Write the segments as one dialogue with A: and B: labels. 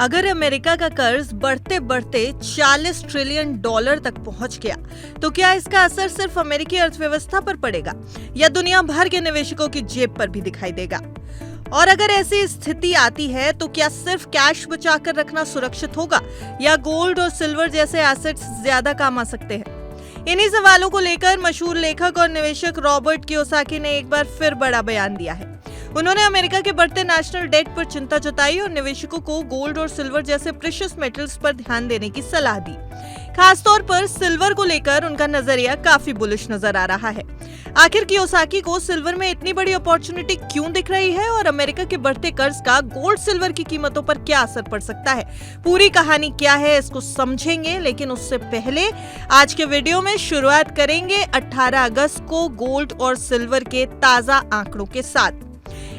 A: अगर अमेरिका का कर्ज बढ़ते बढ़ते $40 ट्रिलियन तक पहुंच गया तो क्या इसका असर सिर्फ अमेरिकी अर्थव्यवस्था पर पड़ेगा या दुनिया भर के निवेशकों की जेब पर भी दिखाई देगा? और अगर ऐसी स्थिति आती है तो क्या सिर्फ कैश बचाकर रखना सुरक्षित होगा या गोल्ड और सिल्वर जैसे एसेट्स ज्यादा काम आ सकते हैं? इन्हीं सवालों को लेकर मशहूर लेखक और निवेशक रॉबर्ट कियोसाकी ने एक बार फिर बड़ा बयान दिया है। उन्होंने अमेरिका के बढ़ते नेशनल डेट पर चिंता जताई और निवेशकों को गोल्ड और सिल्वर जैसे प्रेशियस मेटल्स पर ध्यान देने की सलाह दी। खासतौर पर सिल्वर को लेकर उनका नजरिया काफी बुलिश नजर आ रहा है। आखिर कियोसाकी को सिल्वर में इतनी बड़ी अपॉर्चुनिटी क्यों दिख रही है और अमेरिका के बढ़ते कर्ज का गोल्ड सिल्वर की कीमतों पर क्या असर पड़ सकता है? पूरी कहानी क्या है इसको समझेंगे, लेकिन उससे पहले आज के वीडियो में शुरुआत करेंगे 18 अगस्त को गोल्ड और सिल्वर के ताजा आंकड़ों के साथ।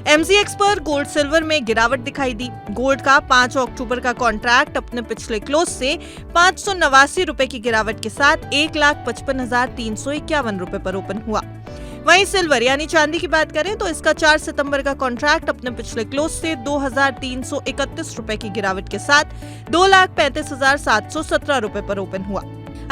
A: MCX पर गोल्ड सिल्वर में गिरावट दिखाई दी। गोल्ड का 5 अक्टूबर का कॉन्ट्रैक्ट अपने पिछले क्लोज से 589 रुपए की गिरावट के साथ 1,55,351 रुपए पर ओपन हुआ। वहीं सिल्वर यानी चांदी की बात करें तो इसका 4 सितंबर का कॉन्ट्रैक्ट अपने पिछले क्लोज से 2,331 रुपए की गिरावट के साथ 2,35,717 रुपए पर ओपन हुआ।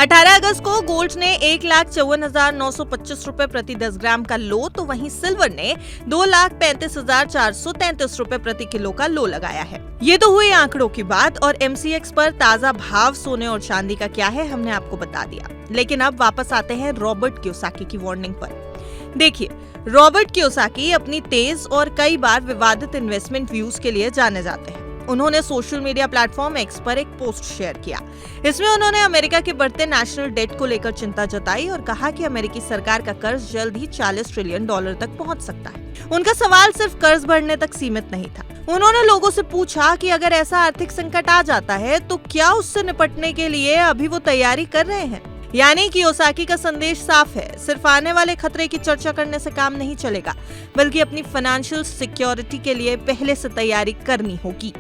A: 18 अगस्त को गोल्ड ने 1,54,925 रुपए प्रति 10 ग्राम का लो, तो वहीं सिल्वर ने 2,35,433 रुपए प्रति किलो का लो लगाया है। ये तो हुई आंकड़ों की बात, और MCX पर ताजा भाव सोने और चांदी का क्या है हमने आपको बता दिया। लेकिन अब वापस आते हैं रॉबर्ट कियोसाकी की वार्निंग पर। देखिए, रॉबर्ट कियोसाकी अपनी तेज और कई बार विवादित इन्वेस्टमेंट व्यूज के लिए जाने जाते हैं। उन्होंने सोशल मीडिया प्लेटफॉर्म एक्स पर एक पोस्ट शेयर किया। इसमें उन्होंने अमेरिका के बढ़ते नेशनल डेट को लेकर चिंता जताई और कहा कि अमेरिकी सरकार का कर्ज जल्द ही $40 ट्रिलियन तक पहुंच सकता है। उनका सवाल सिर्फ कर्ज बढ़ने तक सीमित नहीं था। उन्होंने लोगों से पूछा कि अगर ऐसा आर्थिक संकट आ जाता है तो क्या उससे निपटने के लिए अभी वो तैयारी कर रहे हैं। यानी कियोसाकी का संदेश साफ है, सिर्फ आने वाले खतरे की चर्चा करने से काम नहीं चलेगा, बल्कि अपनी फाइनेंशियल सिक्योरिटी के लिए पहले से तैयारी करनी होगी।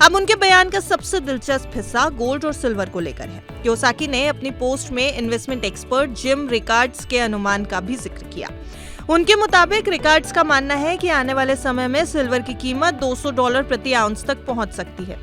A: अब उनके बयान का सबसे दिलचस्प हिस्सा गोल्ड और सिल्वर को लेकर है। कियोसाकी ने अपनी पोस्ट में इन्वेस्टमेंट एक्सपर्ट जिम रिकार्ड्स के अनुमान का भी जिक्र किया। उनके मुताबिक रिकार्ड्स का मानना है कि आने वाले समय में सिल्वर की कीमत $200 प्रति आउंस तक पहुंच सकती है।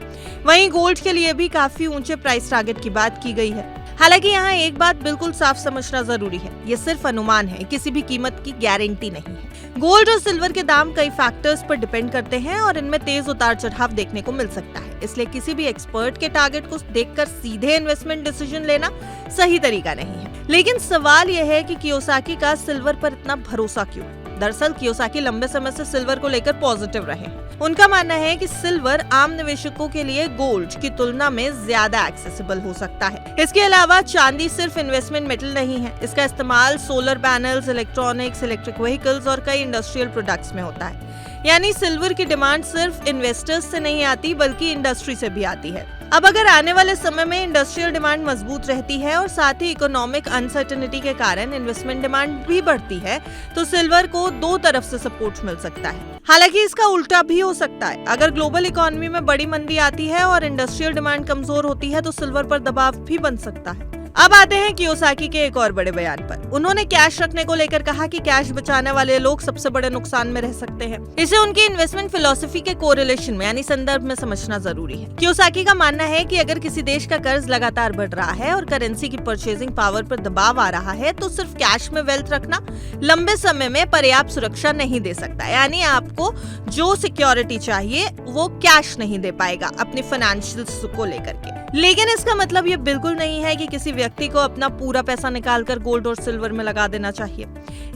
A: वहीं गोल्ड के लिए भी काफी ऊंचे प्राइस टारगेट की बात की गई है। हालांकि यहाँ एक बात बिल्कुल साफ समझना जरूरी है, ये सिर्फ अनुमान है, किसी भी कीमत की गारंटी नहीं है। गोल्ड और सिल्वर के दाम कई फैक्टर्स पर डिपेंड करते हैं और इनमें तेज उतार चढ़ाव देखने को मिल सकता है। इसलिए किसी भी एक्सपर्ट के टारगेट को देखकर सीधे इन्वेस्टमेंट डिसीजन लेना सही तरीका नहीं है। लेकिन सवाल यह है कि कियोसाकी का सिल्वर पर इतना भरोसा क्यों? दरअसल कियोसाकी लंबे समय से सिल्वर को लेकर पॉजिटिव रहे हैं। उनका मानना है कि सिल्वर आम निवेशकों के लिए गोल्ड की तुलना में ज्यादा एक्सेसिबल हो सकता है। इसके अलावा चांदी सिर्फ इन्वेस्टमेंट मेटल नहीं है, इसका इस्तेमाल solar panels, electronics, electric vehicles और कई इंडस्ट्रियल प्रोडक्ट्स में होता है। यानी सिल्वर की डिमांड सिर्फ इन्वेस्टर्स से नहीं आती बल्कि इंडस्ट्री से भी आती है। अब अगर आने वाले समय में इंडस्ट्रियल डिमांड मजबूत रहती है और साथ ही इकोनॉमिक अनसर्टेनिटी के कारण इन्वेस्टमेंट डिमांड भी बढ़ती है तो सिल्वर को दो तरफ से सपोर्ट मिल सकता है। हालांकि इसका उल्टा भी हो सकता है। अगर ग्लोबल इकोनॉमी में बड़ी मंदी आती है और इंडस्ट्रियल डिमांड कमजोर होती है तो सिल्वर पर दबाव भी बन सकता है। अब आते हैं कियोसाकी के एक और बड़े बयान पर। उन्होंने कैश रखने को लेकर कहा कि कैश बचाने वाले लोग सबसे बड़े नुकसान में रह सकते हैं। इसे उनकी इन्वेस्टमेंट फिलॉसफी के कोरिलेशन में यानी संदर्भ में समझना जरूरी है। कियोसाकी का मानना है कि अगर किसी देश का कर्ज लगातार बढ़ रहा है और करेंसी की परचेजिंग पावर पर दबाव आ रहा है तो सिर्फ कैश में वेल्थ रखना लंबे समय में पर्याप्त सुरक्षा नहीं दे सकता। यानी आपको जो सिक्योरिटी चाहिए वो कैश नहीं दे पाएगा अपनी फाइनेंशियल को लेकर के। लेकिन इसका मतलब ये बिल्कुल नहीं है कि किसी व्यक्ति को अपना पूरा पैसा निकालकर गोल्ड और सिल्वर में लगा देना चाहिए।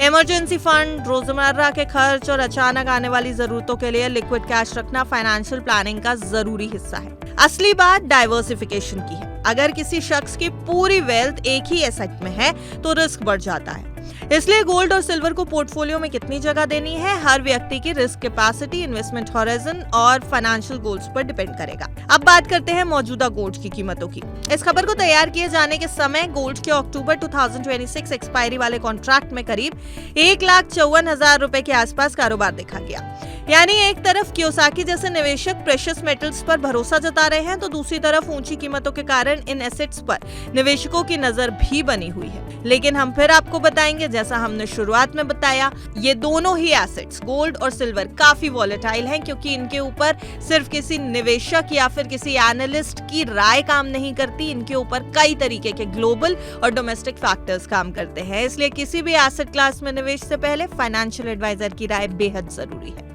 A: इमरजेंसी फंड, रोजमर्रा के खर्च और अचानक आने वाली जरूरतों के लिए लिक्विड कैश रखना फाइनेंशियल प्लानिंग का जरूरी हिस्सा है। असली बात डाइवर्सिफिकेशन की है। अगर किसी शख्स की पूरी वेल्थ एक ही एसेट में है तो रिस्क बढ़ जाता है। इसलिए गोल्ड और सिल्वर को पोर्टफोलियो में कितनी जगह देनी है हर व्यक्ति की रिस्क कैपेसिटी, इन्वेस्टमेंट हॉरिजन और फाइनेंशियल गोल्स पर डिपेंड करेगा। अब बात करते हैं मौजूदा गोल्ड की कीमतों की। इस खबर को तैयार किए जाने के समय गोल्ड के अक्टूबर 2026 एक्सपायरी वाले कॉन्ट्रैक्ट में करीब 1,54,000 रुपए के आसपास कारोबार देखा गया। यानी एक तरफ कियोसाकी जैसे निवेशक प्रेशियस मेटल्स पर भरोसा जता रहे हैं तो दूसरी तरफ ऊंची कीमतों के कारण इन एसेट्स पर निवेशकों की नजर भी बनी हुई है। लेकिन हम फिर आपको बताएंगे कि जैसा हमने शुरुआत में बताया, ये दोनों ही एसेट्स गोल्ड और सिल्वर काफी वॉलेटाइल हैं, क्योंकि इनके ऊपर सिर्फ किसी निवेशक या फिर किसी एनालिस्ट की राय काम नहीं करती, इनके ऊपर कई तरीके के ग्लोबल और डोमेस्टिक फैक्टर्स काम करते हैं। इसलिए किसी भी एसेट क्लास में निवेश से पहले फाइनेंशियल एडवाइजर की राय बेहद जरूरी है।